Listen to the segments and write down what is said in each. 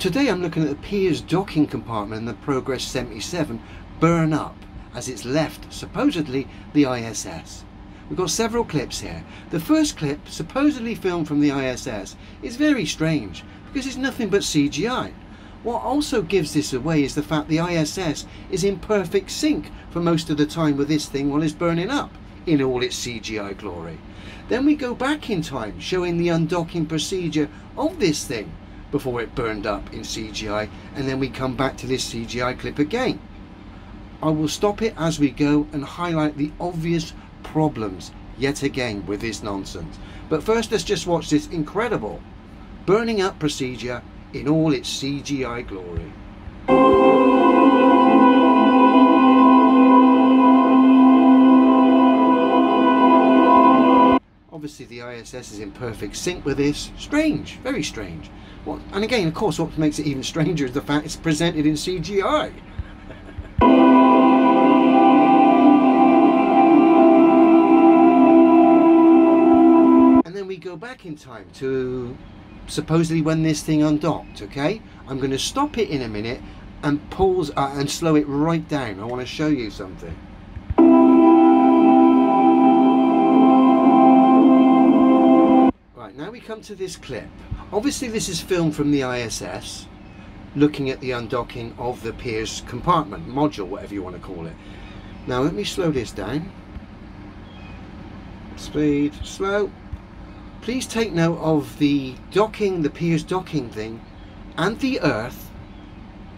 Today I'm looking at the Pirs docking compartment in the Progress 77 burn up as it's left, supposedly, the ISS. We've got several clips here. The first clip, supposedly filmed from the ISS, is very strange because it's nothing but CGI. What also gives this away is the fact the ISS is in perfect sync for most of the time with this thing while it's burning up in all its CGI glory. Then we go back in time showing the undocking procedure of this thing before it burned up in CGI, and then we come back to this CGI clip again. I will stop it as we go and highlight the obvious problems yet again with this nonsense. But first let's just watch this incredible burning up procedure in all its CGI glory. Obviously the ISS is in perfect sync with this. Strange, very strange. And again, of course, what makes it even stranger is the fact it's presented in CGI. And then we go back in time to supposedly when this thing undocked, okay? I'm going to stop it in a minute and pause and slow it right down. I want to show you something. Right, now we come to this clip. Obviously this is filmed from the ISS, looking at the undocking of the Pirs compartment, module, whatever you want to call it. Now let me slow this down. Speed, slow. Please take note of the docking, the Pirs docking thing, and the Earth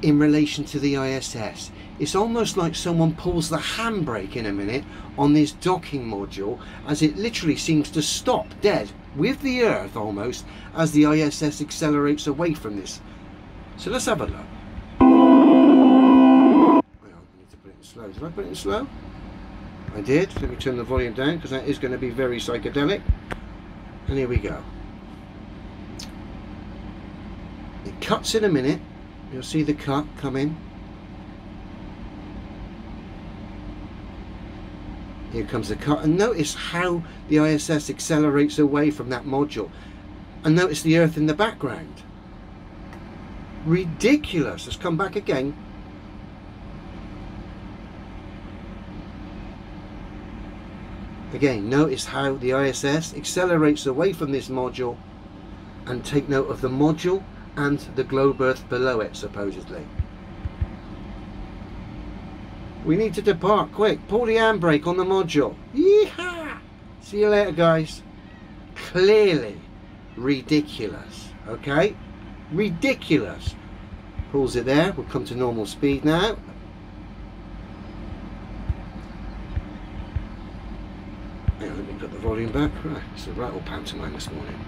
in relation to the ISS. It's almost like someone pulls the handbrake in a minute on this docking module, as it literally seems to stop dead with the Earth almost as the ISS accelerates away from this. So let's have a look. I need to put it in slow. Did I put it in slow? I did. Let me turn the volume down because that is going to be very psychedelic. And here we go. It cuts in a minute. You'll see the cut come in. Here comes the cut, and notice how the ISS accelerates away from that module, and notice the Earth in the background. Ridiculous. Let's come back again. Again, notice how the ISS accelerates away from this module, and take note of the module and the globe Earth below it, supposedly. We need to depart, quick. Pull the handbrake on the module. Yeehaw! See you later, guys. Clearly ridiculous, okay? Ridiculous. Pulls it there. We'll come to normal speed now. Now, let me put the volume back. Right, it's a right old pantomime this morning.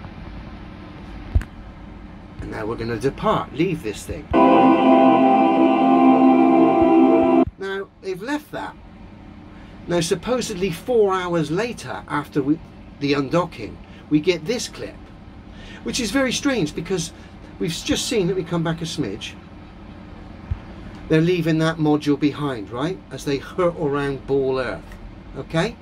And now we're going to depart, leave this thing. Now, they've left that. Now, supposedly 4 hours later, after the undocking, we get this clip, which is very strange because we've just seen, let me come back a smidge, they're leaving that module behind, right, as they hurtle around ball Earth, okay?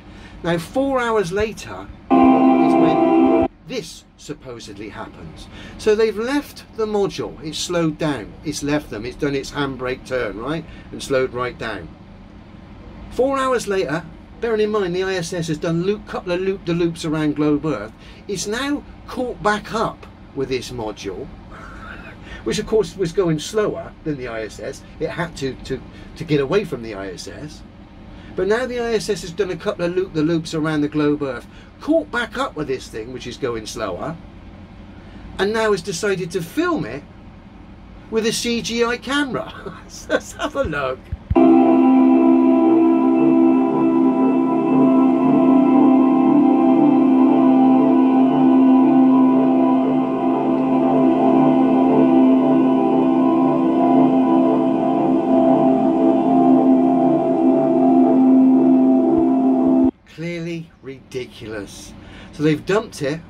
Now, 4 hours later is when this supposedly happens. So they've left the module, it's slowed down, it's left them, it's done its handbrake turn, right, and slowed right down. 4 hours later, bearing in mind the ISS has done a couple of loop-de-loops around globe Earth, it's now caught back up with this module, which of course was going slower than the ISS. It had to get away from the ISS. But now the ISS has done a couple of loop-de-loops around the globe Earth, caught back up with this thing, which is going slower, and now has decided to film it with a CGI camera. Let's have a look. Clearly ridiculous. So they've dumped it,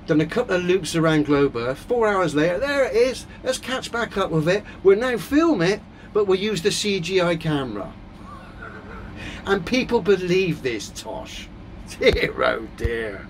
done a couple of loops around globe Earth. 4 hours later, there it is. Let's catch back up with it. We'll now film it, but we'll use the CGI camera. And people believe this tosh. Dear oh dear.